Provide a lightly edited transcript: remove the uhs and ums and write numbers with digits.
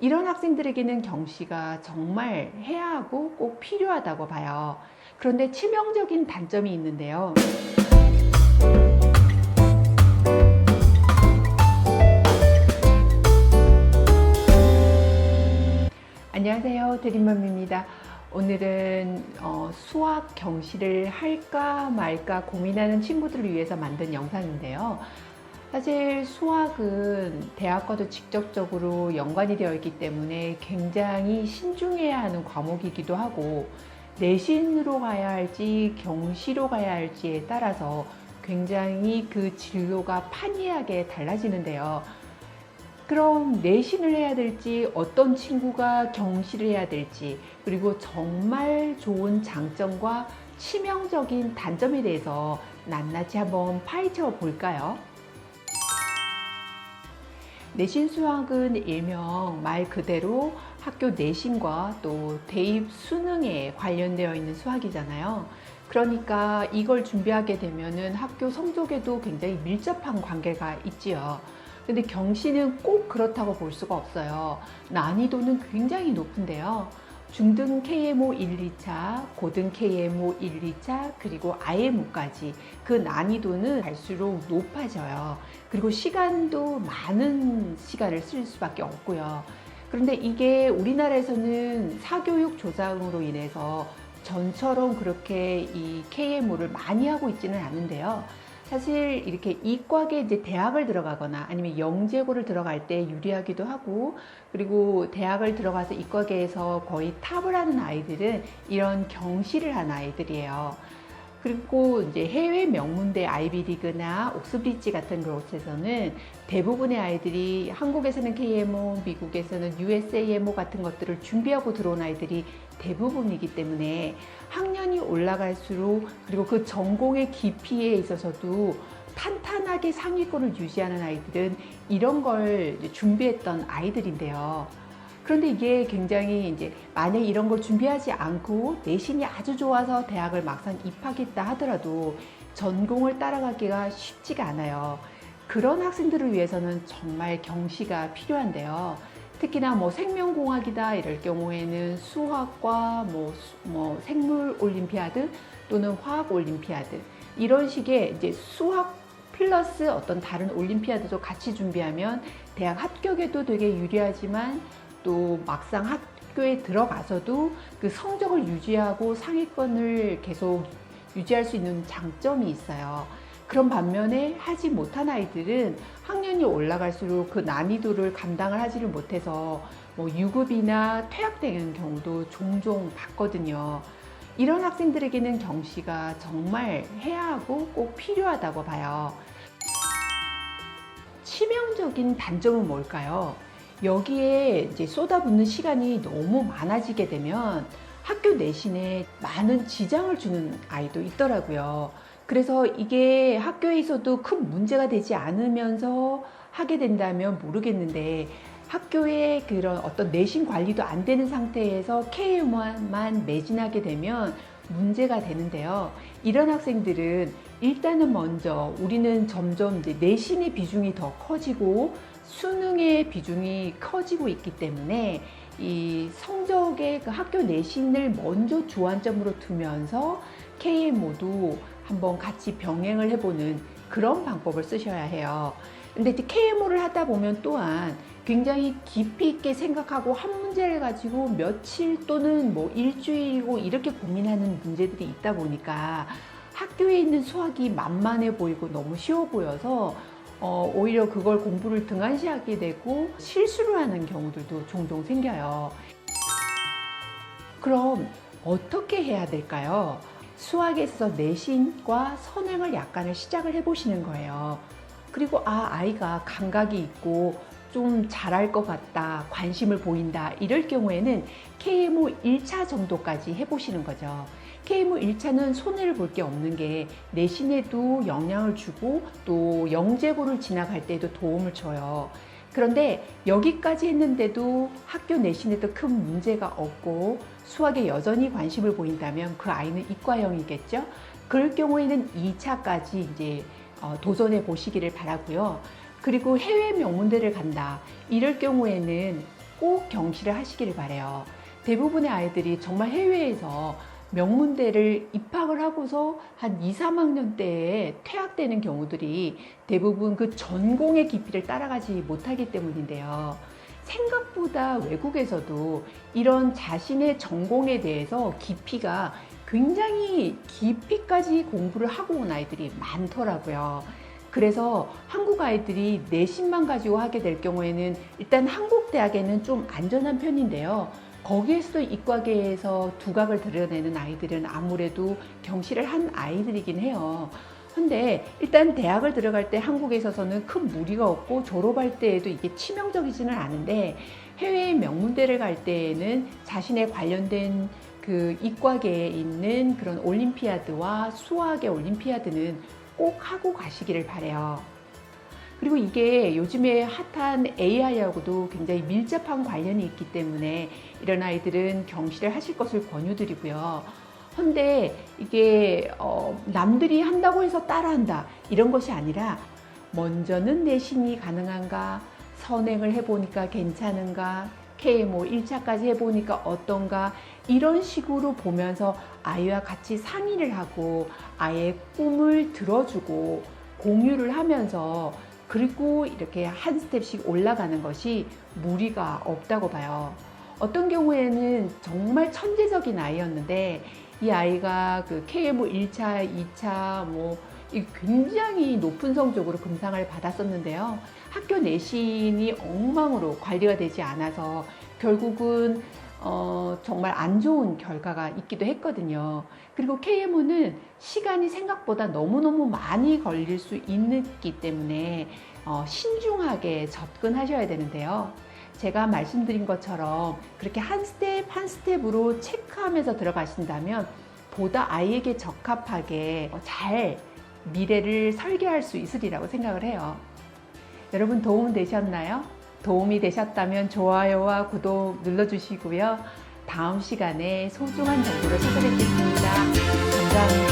이런 학생들에게는 경시가 정말 해야 하고 꼭 필요하다고 봐요. 그런데 치명적인 단점이 있는데요. 안녕하세요, 드림맘입니다. 오늘은 수학 경시를 할까 말까 고민하는 친구들을 위해서 만든 영상인데요. 사실 수학은 대학과도 직접적으로 연관이 되어 있기 때문에 굉장히 신중해야 하는 과목이기도 하고, 내신으로 가야 할지 경시로 가야 할지에 따라서 굉장히 그 진로가 판이하게 달라지는데요. 그럼 내신을 해야 될지, 어떤 친구가 경시를 해야 될지, 그리고 정말 좋은 장점과 치명적인 단점에 대해서 낱낱이 한번 파헤쳐 볼까요? 내신 수학은 일명 말 그대로 학교 내신과 또 대입 수능에 관련되어 있는 수학이잖아요. 그러니까 이걸 준비하게 되면은 학교 성적에도 굉장히 밀접한 관계가 있지요. 근데 경시는 꼭 그렇다고 볼 수가 없어요. 난이도는 굉장히 높은데요. 중등 KMO 1, 2차, 고등 KMO 1, 2차, 그리고 IMO까지 그 난이도는 갈수록 높아져요. 그리고 시간도 많은 시간을 쓸 수밖에 없고요. 그런데 이게 우리나라에서는 사교육 조장으로 인해서 전처럼 그렇게 이 KMO를 많이 하고 있지는 않은데요. 사실 이렇게 이과계 이제 대학을 들어가거나 아니면 영재고를 들어갈 때 유리하기도 하고, 그리고 대학을 들어가서 이과계에서 거의 탑을 하는 아이들은 이런 경시를 한 아이들이에요. 그리고 이제 해외 명문대 아이비리그나 옥스브리지 같은 곳에서는 대부분의 아이들이 한국에서는 KMO, 미국에서는 USAMO 같은 것들을 준비하고 들어온 아이들이 대부분이기 때문에 학년이 올라갈수록, 그리고 그 전공의 깊이에 있어서도 탄탄하게 상위권을 유지하는 아이들은 이런 걸 준비했던 아이들인데요. 그런데 이게 굉장히 이제 만약 이런 걸 준비하지 않고 내신이 아주 좋아서 대학을 막상 입학했다 하더라도 전공을 따라가기가 쉽지가 않아요. 그런 학생들을 위해서는 정말 경시가 필요한데요. 특히나 뭐 생명공학이다 이럴 경우에는 수학과 뭐 생물 올림피아드 또는 화학 올림피아드, 이런 식의 이제 수학 플러스 어떤 다른 올림피아드도 같이 준비하면 대학 합격에도 되게 유리하지만, 또 막상 학교에 들어가서도 그 성적을 유지하고 상위권을 계속 유지할 수 있는 장점이 있어요. 그런 반면에 하지 못한 아이들은 학년이 올라갈수록 그 난이도를 감당을 하지를 못해서 뭐 유급이나 퇴학되는 경우도 종종 봤거든요. 이런 학생들에게는 경시가 정말 해야 하고 꼭 필요하다고 봐요. 치명적인 단점은 뭘까요? 여기에 이제 쏟아붓는 시간이 너무 많아지게 되면 학교 내신에 많은 지장을 주는 아이도 있더라고요. 그래서 이게 학교에서도 큰 문제가 되지 않으면서 하게 된다면 모르겠는데, 학교에 그런 어떤 내신 관리도 안 되는 상태에서 KM만 매진하게 되면 문제가 되는데요. 이런 학생들은 일단은 먼저 우리는 점점 이제 내신의 비중이 더 커지고 수능의 비중이 커지고 있기 때문에 이 성적의 그 학교 내신을 먼저 주안점으로 두면서 KMO도 한번 같이 병행을 해보는 그런 방법을 쓰셔야 해요. 근데 이제 KMO를 하다 보면 또한 굉장히 깊이 있게 생각하고 한 문제를 가지고 며칠 또는 뭐 일주일이고 이렇게 고민하는 문제들이 있다 보니까 학교에 있는 수학이 만만해 보이고 너무 쉬워 보여서 오히려 그걸 공부를 등한시하게 되고 실수를 하는 경우들도 종종 생겨요. 그럼 어떻게 해야 될까요? 수학에서 내신과 선행을 약간을 시작을 해보시는 거예요. 그리고 아이가 감각이 있고 좀 잘할 것 같다, 관심을 보인다, 이럴 경우에는 KMO 1차 정도까지 해보시는 거죠. KMO 1차는 손해를 볼 게 없는 게 내신에도 영향을 주고 또 영재고를 진학할 때도 도움을 줘요. 그런데 여기까지 했는데도 학교 내신에도 큰 문제가 없고 수학에 여전히 관심을 보인다면 그 아이는 이과형이겠죠. 그럴 경우에는 2차까지 이제 도전해 보시기를 바라고요. 그리고 해외 명문대를 간다, 이럴 경우에는 꼭 경시를 하시기를 바래요. 대부분의 아이들이 정말 해외에서 명문대를 입학을 하고서 한 2, 3학년 때에 퇴학되는 경우들이 대부분 그 전공의 깊이를 따라가지 못하기 때문인데요. 생각보다 외국에서도 이런 자신의 전공에 대해서 깊이가 굉장히 깊이까지 공부를 하고 온 아이들이 많더라고요. 그래서 한국 아이들이 내신만 가지고 하게 될 경우에는 일단 한국 대학에는 좀 안전한 편인데요. 거기에서도 이과계에서 두각을 드러내는 아이들은 아무래도 경시를 한 아이들이긴 해요. 근데 일단 대학을 들어갈 때 한국에 있어서는 큰 무리가 없고 졸업할 때에도 이게 치명적이지는 않은데 해외 명문대를 갈 때에는 자신의 관련된 그 이과계에 있는 그런 올림피아드와 수학의 올림피아드는 꼭 하고 가시기를 바래요. 그리고 이게 요즘에 핫한 AI하고도 굉장히 밀접한 관련이 있기 때문에 이런 아이들은 경시를 하실 것을 권유드리고요. 근데 이게 남들이 한다고 해서 따라한다 이런 것이 아니라 먼저는 내신이 가능한가, 선행을 해보니까 괜찮은가, KMO 1차까지 해보니까 어떤가 이런 식으로 보면서 아이와 같이 상의를 하고 아이의 꿈을 들어주고 공유를 하면서 그리고 이렇게 한 스텝씩 올라가는 것이 무리가 없다고 봐요. 어떤 경우에는 정말 천재적인 아이였는데 이 아이가 그 KMO 1차, 2차 굉장히 높은 성적으로 금상을 받았었는데요. 학교 내신이 엉망으로 관리가 되지 않아서 결국은 정말 안 좋은 결과가 있기도 했거든요. 그리고 KMO는 시간이 생각보다 너무너무 많이 걸릴 수 있기 때문에 신중하게 접근하셔야 되는데요. 제가 말씀드린 것처럼 그렇게 한 스텝 한 스텝으로 체크하면서 들어가신다면 보다 아이에게 적합하게 잘 미래를 설계할 수 있으리라고 생각을 해요. 여러분 도움 되셨나요? 도움이 되셨다면 좋아요와 구독 눌러주시고요. 다음 시간에 소중한 정보를 찾아뵙겠습니다. 감사합니다.